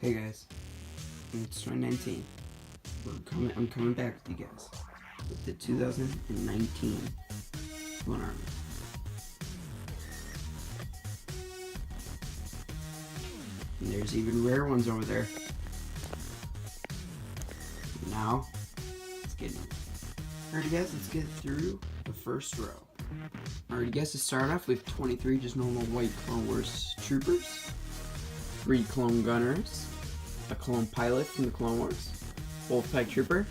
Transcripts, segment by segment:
Hey guys, it's 2019. I'm coming back with you guys with the 2019 One Army. And there's even rare ones over there. Now, let's get in. Alright guys, let's get through the first row. Alright guys, to start off with 23 just normal white Clone Wars troopers, 3 clone gunners, a clone pilot from the Clone Wars, Wolfpack trooper,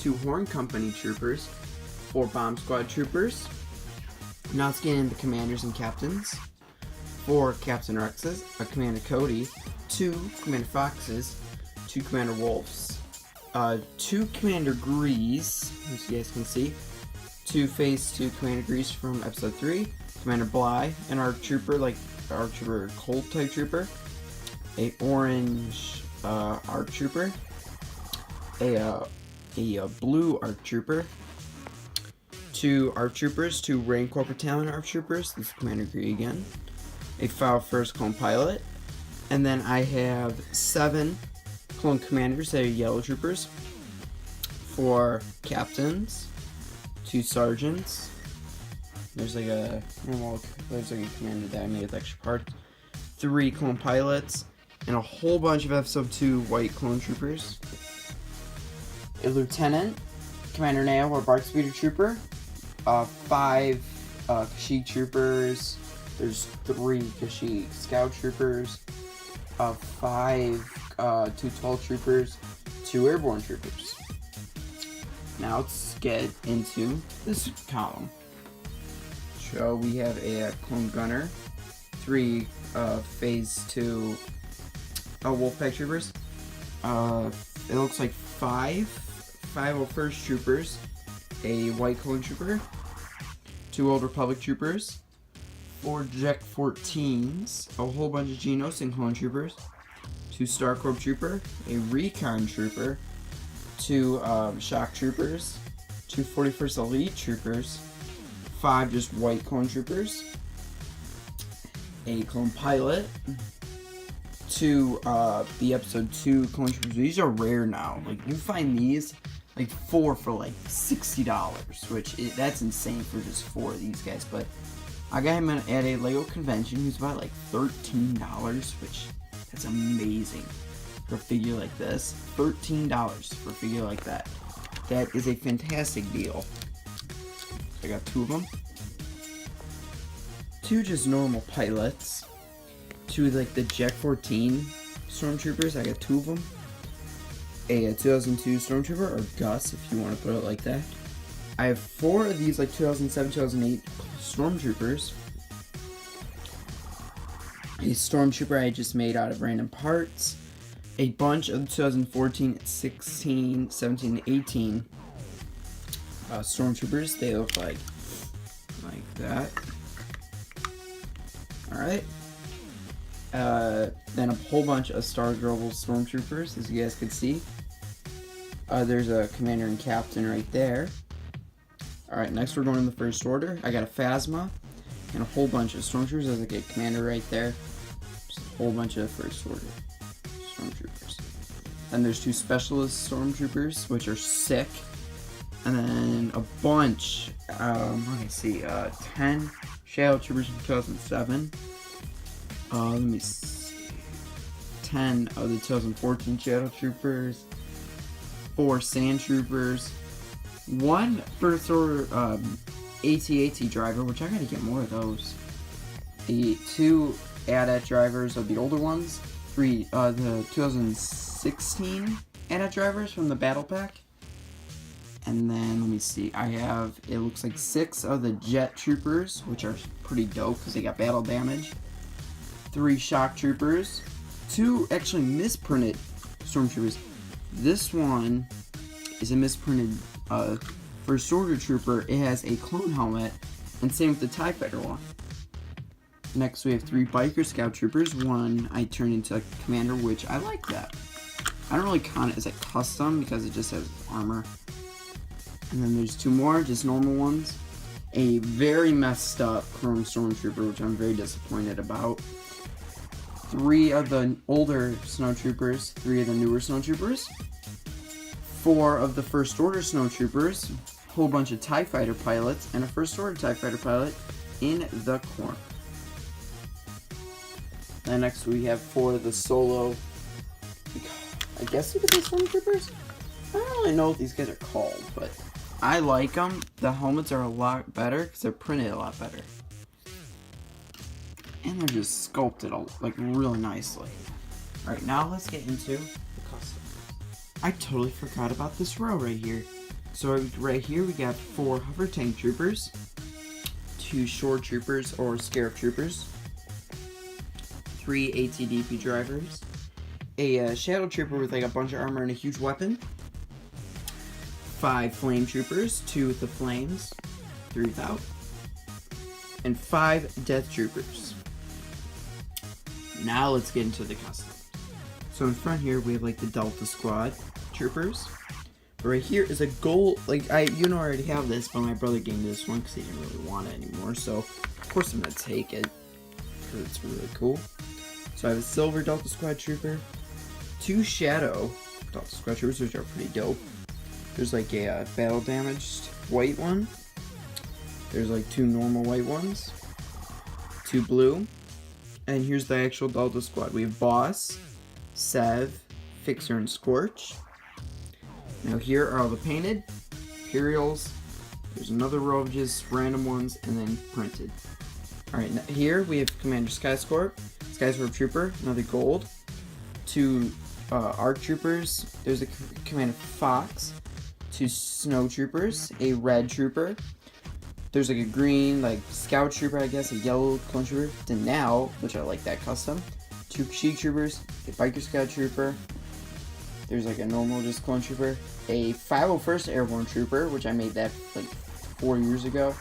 2 Horn Company troopers, 4 Bomb Squad troopers. Now let's get into commanders and captains. 4 Captain Rexes, a Commander Cody, 2 Commander Foxes, 2 Commander Wolves, 2 Commander Grease, as you guys can see, 2 Phase 2 Commander Grease from Episode 3, Commander Bly, an ARC trooper, like ARC trooper, cold type trooper, a orange ARC trooper, a blue ARC trooper, 2 ARC troopers, 2 Rain Corps Battalion ARC troopers, this is Commander Gree again, a File First Clone Pilot, and then I have 7 Clone Commanders that are Yellow Troopers, 4 Captains, 2 Sergeants, there's like a commander that I made with extra parts, 3 Clone Pilots, and a whole bunch of Episode 2 White Clone Troopers, a Lieutenant, Commander Nail or Bark Speeder Trooper, 5 Kashyyyk Troopers, there's 3 Kashyyyk Scout Troopers, 5 212 Troopers, 2 Airborne Troopers. Now let's get into this column. So we have a Clone Gunner, 3 Phase 2 Wolfpack Troopers, it looks like 5 501st Troopers, a White Clone Trooper, 2 Old Republic Troopers, 4 Jack 14s, a whole bunch of Genos and Clone Troopers, 2 Star Corps Trooper, a Recon Trooper, 2 Shock Troopers, 2 41st Elite Troopers, 5 just White Clone Troopers, a Clone Pilot, 2 the Episode 2 Clone Troopers. These are rare now. Like, you find these like 4 for like $60, which that's insane for just 4 of these guys. But I got him at a LEGO convention. He was about like $13, which that's amazing for a figure like this. $13 for a figure like that. That is a fantastic deal. I got 2 of them. 2 just normal pilots. 2 like the Jack 14 Stormtroopers. I got 2 of them. A 2002 Stormtrooper, or Gus, if you want to put it like that. I have 4 of these like 2007, 2008 Stormtroopers. A Stormtrooper I just made out of random parts. A bunch of 2014, 16, 17, 18 Stormtroopers. They look like that. Alright. Then a whole bunch of Star Global Stormtroopers, as you guys can see. There's a Commander and Captain right there. Alright, next we're going in the first order. I got a Phasma and a whole bunch of Stormtroopers. There's like a Commander right there. Just a whole bunch of first order Stormtroopers. Then there's 2 Specialist Stormtroopers, which are sick. And then a bunch, let me see, 10 Shadow Troopers from 2007. Let me see, 10 of the 2014 Shadow Troopers, 4 Sand Troopers, 1 First Order AT-AT driver, which I gotta get more of those, the 2 AT-AT drivers of the older ones, 3 the 2016 AT-AT drivers from the Battle Pack, and then let me see, I have, it looks like 6 of the Jet Troopers, which are pretty dope because they got battle damage. 3 Shock Troopers, 2 actually misprinted Stormtroopers. This one is a misprinted First Order Trooper. It has a clone helmet, and same with the TIE Fighter one. Next we have 3 Biker Scout Troopers. 1 I turned into a Commander, which I like that. I don't really count it as a custom because it just has armor. And then there's 2 more, just normal ones. A very messed up Chrome Stormtrooper, which I'm very disappointed about. 3 of the older snowtroopers, 3 of the newer snowtroopers, 4 of the First Order snowtroopers, a whole bunch of TIE Fighter pilots, and a First Order TIE Fighter pilot in the corner. And next we have 4 of the solo, I guess you could say stormtroopers? I don't really know what these guys are called, but I like them. The helmets are a lot better because they're printed a lot better. And they're just sculpted like really nicely. Alright, now let's get into the custom. I totally forgot about this row right here. So right here we got 4 hover tank troopers, 2 shore troopers or scarab troopers, 3 ATDP drivers, a shadow trooper with like a bunch of armor and a huge weapon, 5 flame troopers, 2 with the flames, 3 without, and 5 death troopers. Now let's get into the custom. So in front here we have like the Delta Squad troopers. But right here is a gold, like you know I already have this, but my brother gave me this one because he didn't really want it anymore. So of course I'm gonna take it because it's really cool. So I have a silver Delta Squad trooper, 2 shadow Delta Squad troopers, which are pretty dope. There's like a battle damaged white one. There's like 2 normal white ones, 2 blue. And here's the actual Delta Squad. We have Boss, Sev, Fixer, and Scorch. Now here are all the painted, Imperials. There's another row of just random ones, and then printed. Alright, here we have Commander Skyscorp, Skyscorp Trooper, another gold. 2 ARC Troopers. There's a Commander Fox. 2 Snow Troopers, a red Trooper. There's like a green, like Scout Trooper, I guess, a yellow Clone Trooper. Denal, which I like that custom. 2 Kashyyyk Troopers, a Biker Scout Trooper. There's like a normal just Clone Trooper. A 501st Airborne Trooper, which I made that like 4 years ago.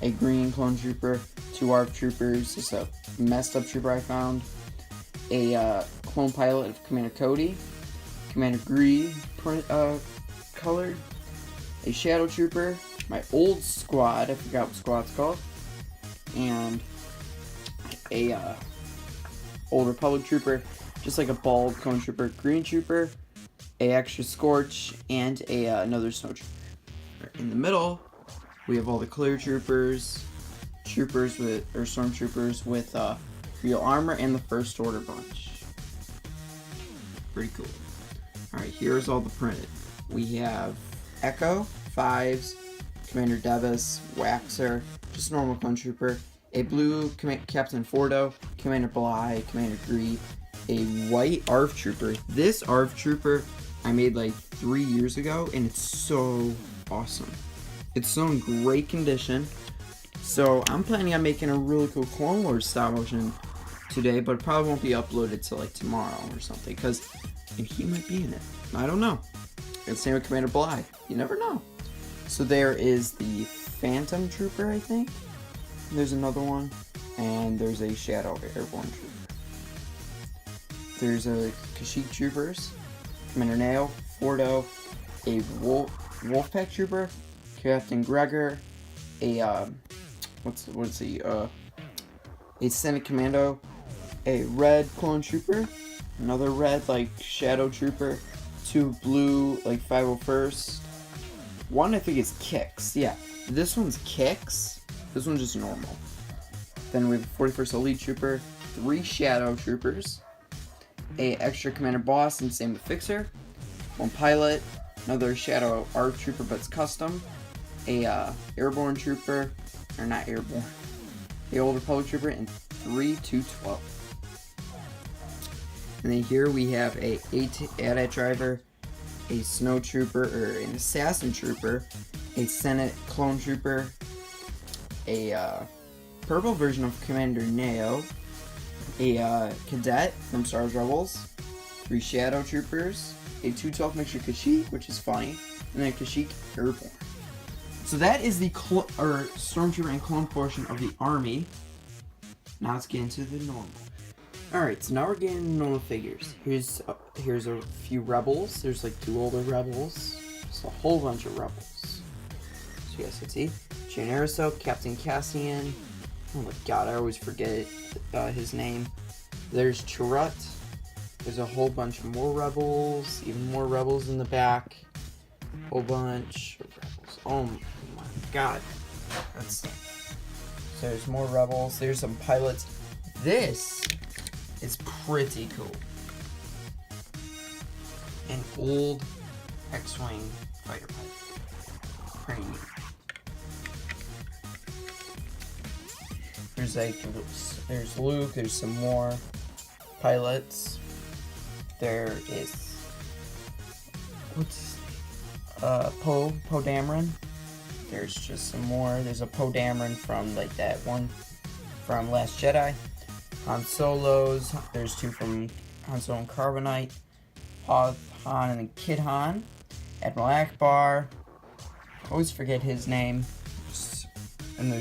A green Clone Trooper. 2 ARC Troopers, just a messed up trooper I found. A Clone Pilot of Commander Cody. Commander Gree colored. A Shadow Trooper. My old squad, I forgot what squad's called, and a old Republic Trooper, just like a bald Clone Trooper, Green Trooper, a extra Scorch, and another Snow Trooper. In the middle, we have all the Clear Troopers, Stormtroopers with real armor, and the First Order bunch. Pretty cool. Alright, here's all the printed. We have Echo, 5s, Commander Devis, Waxer, just normal Clone Trooper, a blue Captain Fordo, Commander Bly, Commander Gree, a white ARF Trooper. This ARF Trooper I made like 3 years ago, and it's so awesome. It's so in great condition. So I'm planning on making a really cool Clone Wars stop motion today, but it probably won't be uploaded till like tomorrow or something, because he might be in it. I don't know. And same with Commander Bly. You never know. So there is the Phantom Trooper, I think. There's another one. And there's a Shadow Airborne Trooper. There's a Kashyyyk Troopers, Commander Nail, Fordo, a Wolfpack Trooper, Captain Gregor, a a Senate Commando, a red Clone Trooper, another red like Shadow Trooper, 2 blue like 501st. One I think is Kix. Yeah, this one's Kix. This one's just normal. Then we have 41st Elite Trooper, 3 Shadow Troopers, a extra Commander Boss, and same with Fixer, 1 Pilot, another Shadow ARC Trooper but it's custom, a Airborne Trooper, or not Airborne, the Old Republic Trooper, and 3 212. And then here we have a AT-AT Driver, a Snow Trooper, or an Assassin Trooper, a Senate Clone Trooper, a purple version of Commander Neo, a Cadet from Star Wars Rebels, 3 Shadow Troopers, a 212 mixture Kashyyyk, which is funny, and then a Kashyyyk Airborne. So that is the Stormtrooper and Clone portion of the army. Now let's get into the normal. Alright, so now we're getting into normal figures. Here's a few rebels. There's like 2 older rebels. Just a whole bunch of rebels. So you guys can see. Jyn Erso, Captain Cassian. Oh my god, I always forget his name. There's Chirrut. There's a whole bunch more rebels, even more rebels in the back. Whole bunch of rebels. Oh my god. So there's more rebels. There's some pilots. This is pretty cool. An old X-Wing fighter pilot. Pretty neat. There's Luke, there's some more pilots. There is Poe Dameron. There's just some more. There's a Poe Dameron from like that one from Last Jedi. Han Solo's. There's two from Han Solo and Carbonite. Han and then Kid Han. Admiral Akbar. Always forget his name. And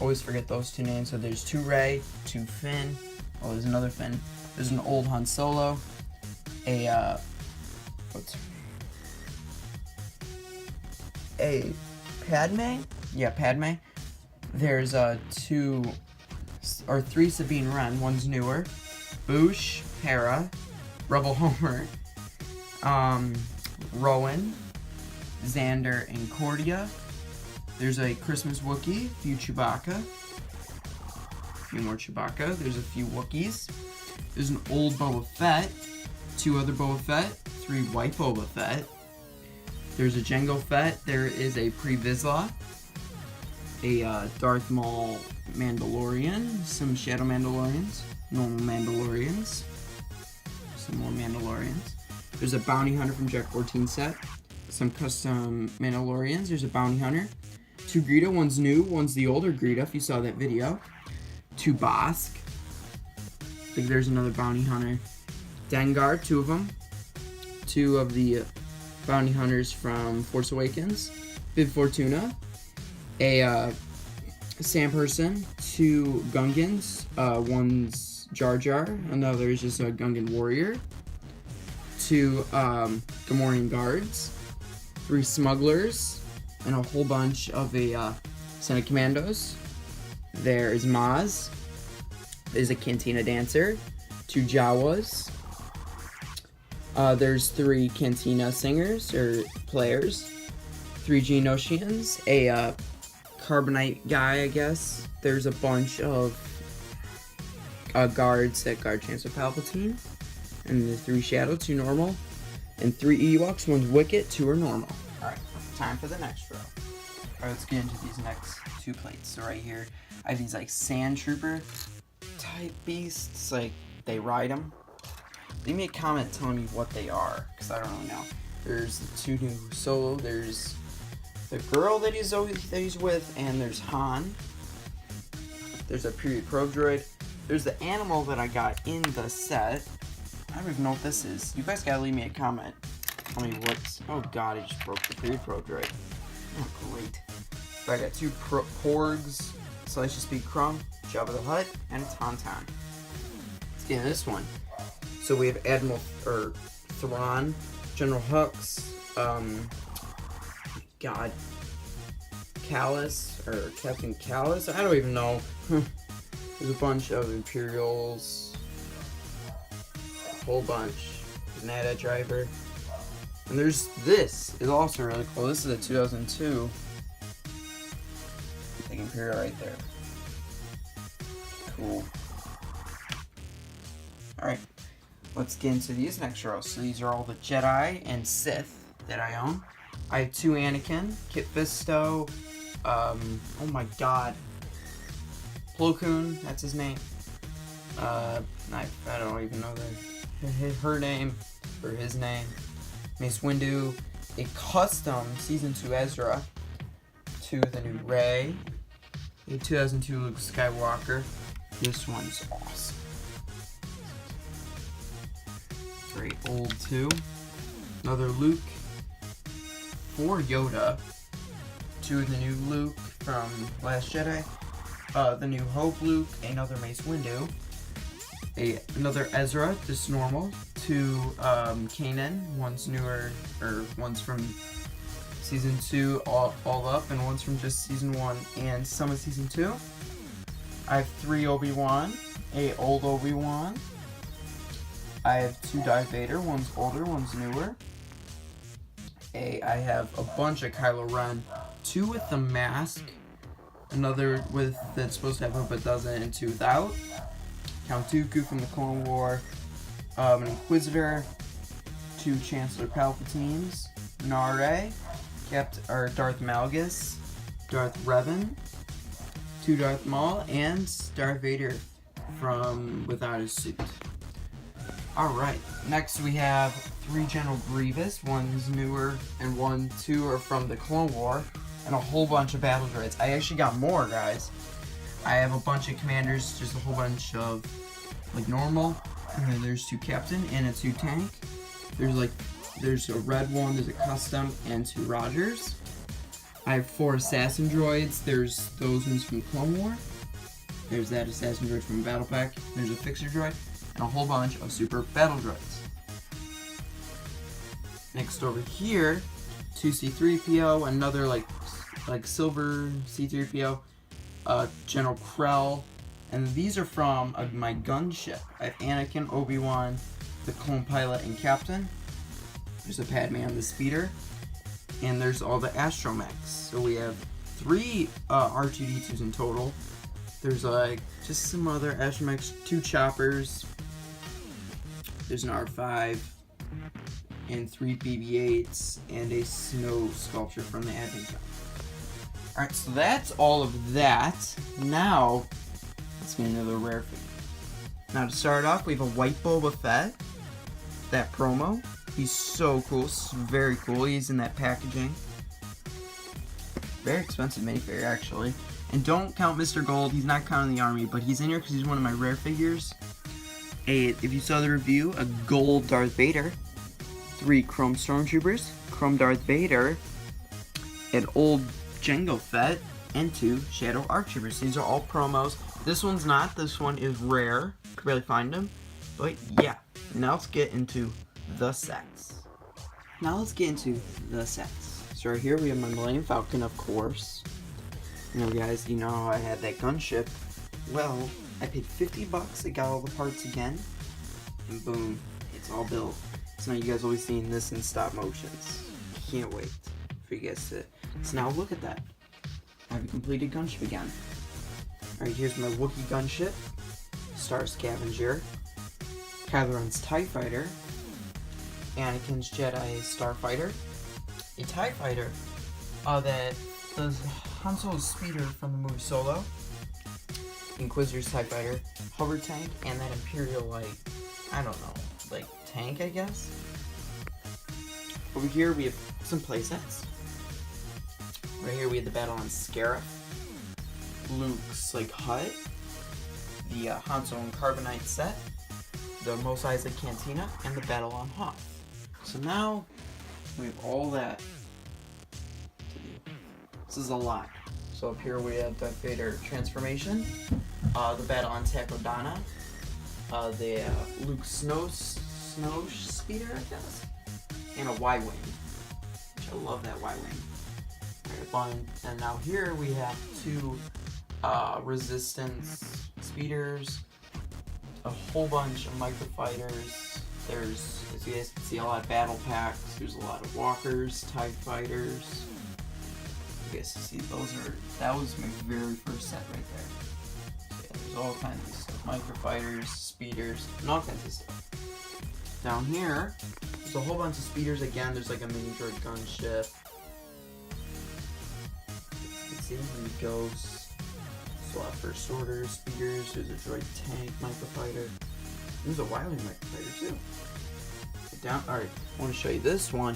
always forget those two names. So there's two Rey, two Finn. Oh, there's another Finn. There's an old Han Solo. A Padme? Yeah, Padme. There's three Sabine Wren. One's newer. Boushh, Hera, Rebel Homer, Rowan, Xander, and Cordia. There's a Christmas Wookiee, a few Chewbacca, a few more Chewbacca. There's a few Wookiees. There's an old Boba Fett, two other Boba Fett, three white Boba Fett. There's a Jango Fett. There is a Pre Vizsla, a Darth Maul Mandalorian, some Shadow Mandalorians, normal Mandalorians, some more Mandalorians. There's a Bounty Hunter from Jack 14 set, some custom Mandalorians. There's a Bounty Hunter. Two Greedo, one's new, one's the older Greedo, if you saw that video. Two Bossk. I think there's another Bounty Hunter. Dengar, two of them. Two of the Bounty Hunters from Force Awakens. Bib Fortuna. A Sam Person. Two Gungans. One's Jar Jar. Another is just a Gungan warrior. Two Gamorrean guards. Three smugglers. And a whole bunch of the Senate Commandos. There is Maz. There's a Cantina Dancer. Two Jawas. There's three Cantina singers, or players. Three Geonosians. A Carbonite guy, I guess. There's a bunch of guards that guard Chancellor Palpatine. And the three Shadow, two normal. And three Ewoks, one's Wicket, two are normal. Alright, time for the next row. Alright, let's get into these next two plates. So right here, I have these like Sand Trooper type beasts, like they ride them. Leave me a comment telling me what they are, because I don't really know. There's the two new Solo, there's the girl that he's with, and there's Han. There's a period probe droid. There's the animal that I got in the set. I don't even know what this is. You guys gotta leave me a comment. Tell me what's... Oh god, I just broke the period probe droid. Oh, great. But I got two Porgs, Salacious Speed Crumb, Jabba the Hutt, and a Tauntaun. Let's get into this one. So we have Admiral, Thrawn, General Hux, Kallus, or Captain Kallus? I don't even know. There's a bunch of Imperials, a whole bunch. Nada Driver. And there's this, is also really cool. This is a 2002. Big Imperial right there. Cool. Alright, let's get into these next rows. So these are all the Jedi and Sith that I own. I have two Anakin, Kit Fisto, oh my god, Plo Koon, that's his name. I don't even know her name, or his name. Mace Windu, a custom Season 2 Ezra, to the new Rey, a 2002 Luke Skywalker. This one's awesome. Very old too. Another Luke. 4 Yoda. 2 of the new Luke from Last Jedi. The New Hope Luke. Another Mace Windu. Another Ezra, just normal. 2 Kanan. One's newer, or one's from Season 2 all up, and one's from just Season 1 and some of Season 2. I have 3 Obi-Wan. A old Obi-Wan. I have 2 Darth Vader. One's older, one's newer. I have a bunch of Kylo Ren. 2 with the mask. Another with that's supposed to have hood but doesn't, and 2 without. Count Dooku from the Clone War. An Inquisitor. 2 Chancellor Palpatines. Nare. Darth Malgus. Darth Revan. 2 Darth Maul, and Darth Vader from without his suit. Alright, next we have 3 General Grievous. One's newer, and 2 are from the Clone War, and a whole bunch of battle droids. I actually got more, guys. I have a bunch of commanders, just a whole bunch of like normal, and then there's 2 captain and a 2 tank. There's a red one, there's a custom, and 2 Rogers. I have 4 assassin droids. There's those ones from Clone War. There's that assassin droid from Battle Pack. There's a fixer droid, and a whole bunch of super battle droids. Next over here, 2 C-3PO, another like silver C-3PO, General Krell, and these are from my gunship. I have Anakin, Obi-Wan, the clone pilot, and captain. There's a Padme on the speeder. And there's all the astromechs. So we have 3 R2-D2s in total. There's like just some other astromechs, 2 choppers. There's an R5 and 3 BB-8s and a snow sculpture from the Advent Calendar. Alright, so that's all of that. Now, let's get another rare figure. Now to start off, we have a white Boba Fett. That promo. He's so cool, very cool. He's in that packaging. Very expensive minifigure, actually. And don't count Mr. Gold. He's not counting the army, but he's in here because he's one of my rare figures. If you saw the review, a gold Darth Vader, 3 chrome Stormtroopers, chrome Darth Vader, an old Jango Fett, and 2 Shadow Archtroopers. These are all promos. This one's not. This one is rare. Could barely find them. But yeah, now let's get into the sets. So right here we have my Millennium Falcon, of course. You know, guys, you know how I had that gunship. Well, I paid $50. I got all the parts again, and boom, it's all built. So now you guys will be seeing this in stop motions. Can't wait for you guys to. So now look at that. I have a completed gunship again. All right, here's my Wookiee gunship, Star Scavenger, Kylo Ren's TIE Fighter, Anakin's Jedi Starfighter, a TIE Fighter that does Han Solo's speeder from the movie Solo, Inquisitor's TIE Fighter, Hover Tank, and that Imperial, like, I don't know, like, tank, I guess. Over here we have some playsets. Right here we have the battle on Scarif, Luke's, like, hut, the Han Solo and Carbonite set, the Mos Eisley Cantina, and the battle on Hoth. So now, we have all that to do. This is a lot. So up here we have Darth Vader transformation, the battle on Takodana, the Luke Snow Speeder, I guess, and a Y-Wing, which I love that Y-Wing. And now here we have 2 Resistance speeders, a whole bunch of microfighters. There's, as you guys can see, a lot of battle packs. There's a lot of walkers, TIE fighters. You guys can see that was my very first set right there. So yeah, there's all kinds of stuff. Microfighters, speeders, and all kinds of stuff. Down here, there's a whole bunch of speeders again. There's like a mini droid gunship. You can see the Ghosts. There's a lot of First Order speeders. There's a droid tank microfighter. There's a Y-Wing microfighter too. Alright, I want to show you this one.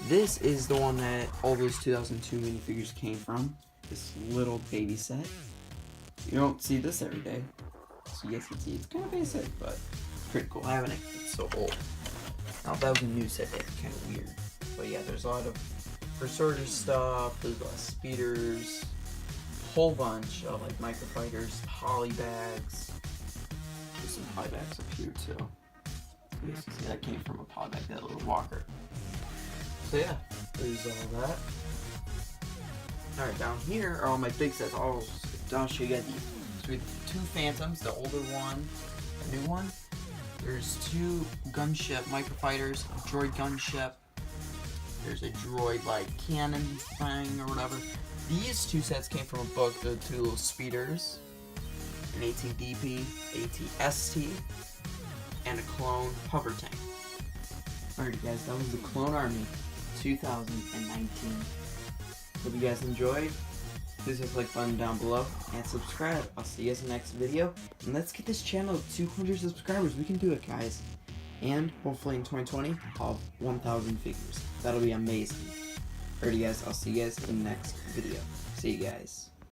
This is the one that all those 2002 minifigures came from. This little baby set. You don't see this every day. So you guys can see it's kind of basic, but it's pretty cool having it. It's so old. Now if that was a new set, that'd be kind of weird. But yeah, there's a lot of First Order stuff. There's a lot of speeders. Whole bunch of like microfighters, polybags. There's some polybags up here too. You guys can see that came from a polybag, that little walker. So yeah, there's all that. Alright, down here are all my big sets. I'll show you guys these. So we have 2 Phantoms, the older one, the new one. There's 2 gunship microfighters, a droid gunship. There's a droid like cannon thing or whatever. These 2 sets came from a book, the 2 little speeders, an AT-DP, AT-ST, and a clone hover tank. Alrighty guys, that was the Clone Army 2019. Hope you guys enjoyed. Please hit the like button down below and subscribe. I'll see you guys in the next video. And let's get this channel to 200 subscribers. We can do it, guys. And hopefully in 2020, I'll have 1,000 figures. That'll be amazing. Alrighty guys, I'll see you guys in the next video. See you guys.